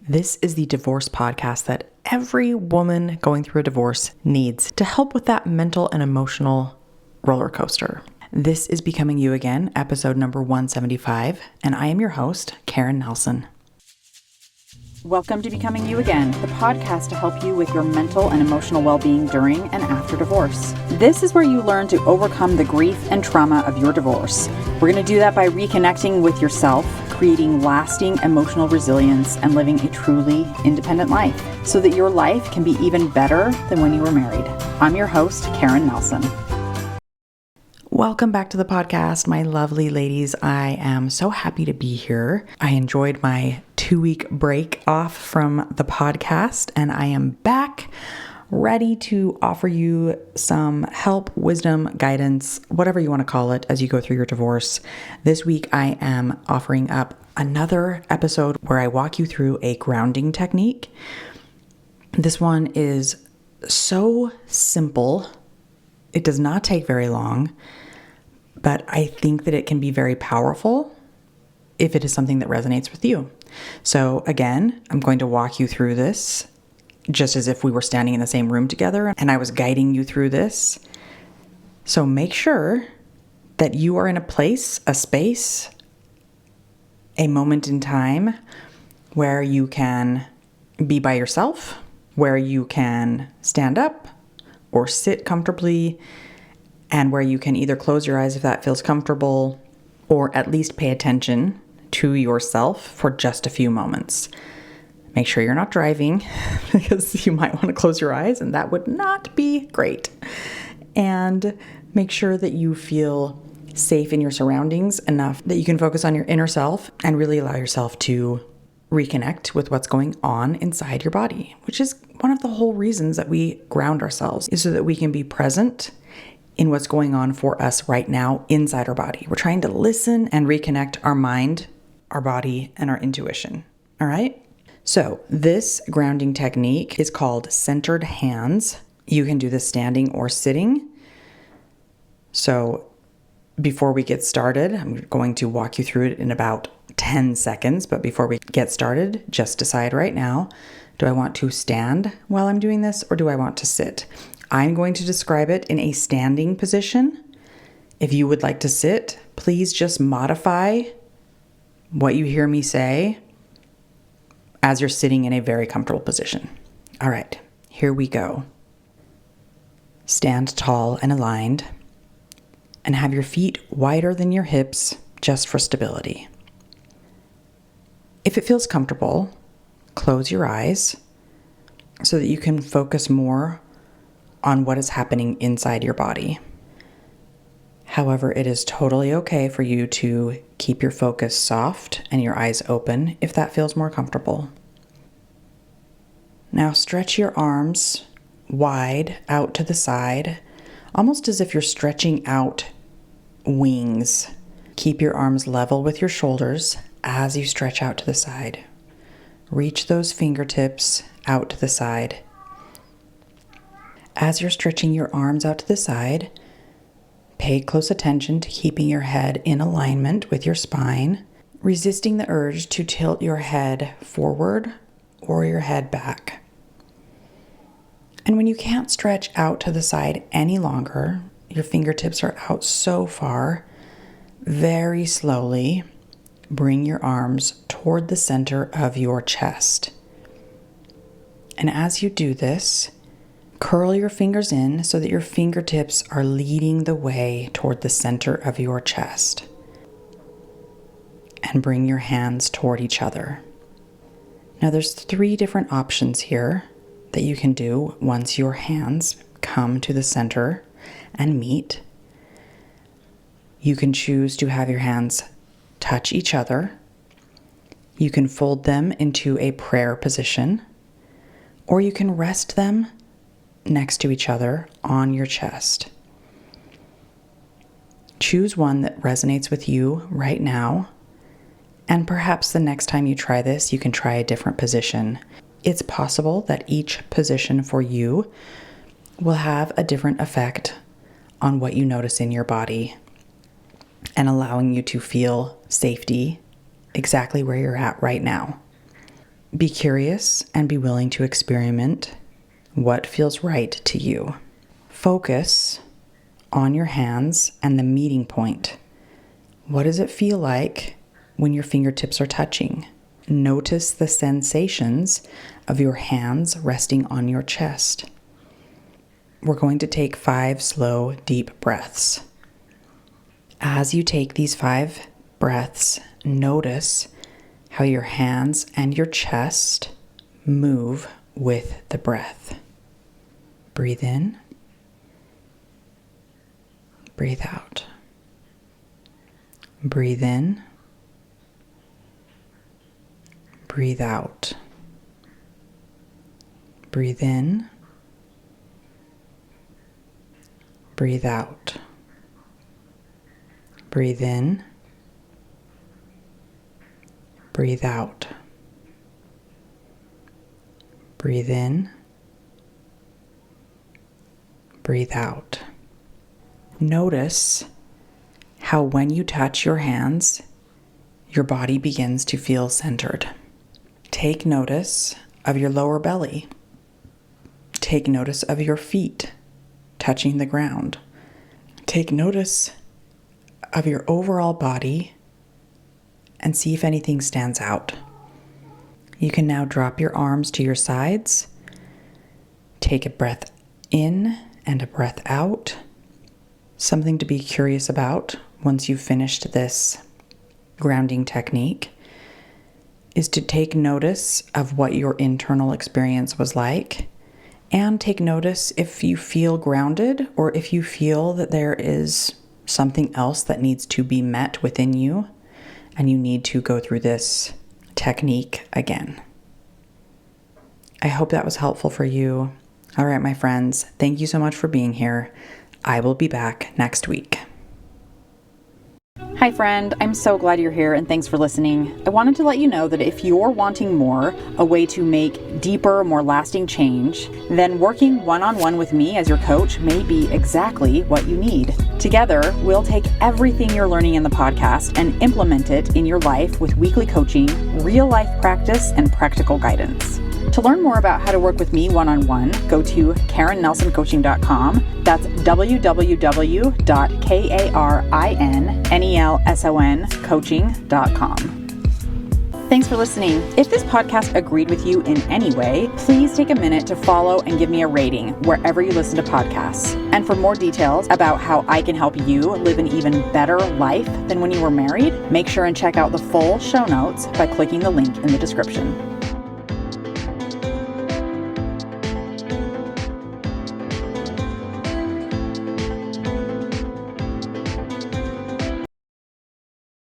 This is the divorce podcast that every woman going through a divorce needs to help with that mental and emotional roller coaster. This is Becoming You Again, episode number 175, and I am your host, Karen Nelson. Welcome to Becoming You Again, the podcast to help you with your mental and emotional well-being during and after divorce. This is where you learn to overcome the grief and trauma of your divorce. We're going to do that by reconnecting with yourself, creating lasting emotional resilience, and living a truly independent life so that your life can be even better than when you were married. I'm your host, Karen Nelson. Welcome back to the podcast, my lovely ladies. I am so happy to be here. I enjoyed my 2-week break off from the podcast, and I am back ready to offer you some help, wisdom, guidance, whatever you want to call it, as you go through your divorce. This week, I am offering up another episode where I walk you through a grounding technique. This one is so simple. It does not take very long, but I think that it can be very powerful if it is something that resonates with you. So again, I'm going to walk you through this just as if we were standing in the same room together and I was guiding you through this. So make sure that you are in a place, a space, a moment in time where you can be by yourself, where you can stand up or sit comfortably, and where you can either close your eyes if that feels comfortable, or at least pay attention to yourself for just a few moments. Make sure you're not driving because you might want to close your eyes and that would not be great. And make sure that you feel safe in your surroundings enough that you can focus on your inner self and really allow yourself to reconnect with what's going on inside your body, which is one of the whole reasons that we ground ourselves, is so that we can be present in what's going on for us right now inside our body. We're trying to listen and reconnect our mind, our body, and our intuition. All right? So this grounding technique is called centered hands. You can do this standing or sitting. So before we get started, I'm going to walk you through it in about 10 seconds. But before we get started, just decide right now, do I want to stand while I'm doing this or do I want to sit? I'm going to describe it in a standing position. If you would like to sit, please just modify what you hear me say as you're sitting in a very comfortable position. All right, here we go. Stand tall and aligned and have your feet wider than your hips just for stability. If it feels comfortable, close your eyes so that you can focus more on what is happening inside your body. However, it is totally okay for you to keep your focus soft and your eyes open if that feels more comfortable. Now stretch your arms wide out to the side, almost as if you're stretching out wings. Keep your arms level with your shoulders as you stretch out to the side. Reach those fingertips out to the side. As you're stretching your arms out to the side, pay close attention to keeping your head in alignment with your spine, resisting the urge to tilt your head forward or your head back. And when you can't stretch out to the side any longer, your fingertips are out so far, very slowly bring your arms toward the center of your chest. And as you do this, curl your fingers in so that your fingertips are leading the way toward the center of your chest. And bring your hands toward each other. Now there's 3 different options here that you can do once your hands come to the center and meet. You can choose to have your hands touch each other. You can fold them into a prayer position, or you can rest them next to each other on your chest. Choose one that resonates with you right now, and perhaps the next time you try this, you can try a different position. It's possible that each position for you will have a different effect on what you notice in your body and allowing you to feel safety exactly where you're at right now. Be curious and be willing to experiment what feels right to you. Focus on your hands and the meeting point. What does it feel like when your fingertips are touching? Notice the sensations of your hands resting on your chest. We're going to take 5 slow, deep breaths. As you take these 5 breaths, notice how your hands and your chest move with the breath. Breathe in. Breathe out. Breathe in. Breathe out. Breathe in. Breathe out. Breathe in. Breathe out. Breathe in. Breathe out. Notice how when you touch your hands, your body begins to feel centered. Take notice of your lower belly. Take notice of your feet touching the ground. Take notice of your overall body and see if anything stands out. You can now drop your arms to your sides. Take a breath in and a breath out. Something to be curious about once you've finished this grounding technique is to take notice of what your internal experience was like, and take notice if you feel grounded or if you feel that there is something else that needs to be met within you and you need to go through this technique again. I hope that was helpful for you. All right, my friends, thank you so much for being here. I will be back next week. Hi friend, I'm so glad you're here and thanks for listening. I wanted to let you know that if you're wanting more, a way to make deeper, more lasting change, then working one-on-one with me as your coach may be exactly what you need. Together, we'll take everything you're learning in the podcast and implement it in your life with weekly coaching, real-life practice, and practical guidance. To learn more about how to work with me one-on-one, go to KarenNelsonCoaching.com. That's www.KarenNelsonCoaching.com. Thanks for listening. If this podcast agreed with you in any way, please take a minute to follow and give me a rating wherever you listen to podcasts. And for more details about how I can help you live an even better life than when you were married, make sure and check out the full show notes by clicking the link in the description.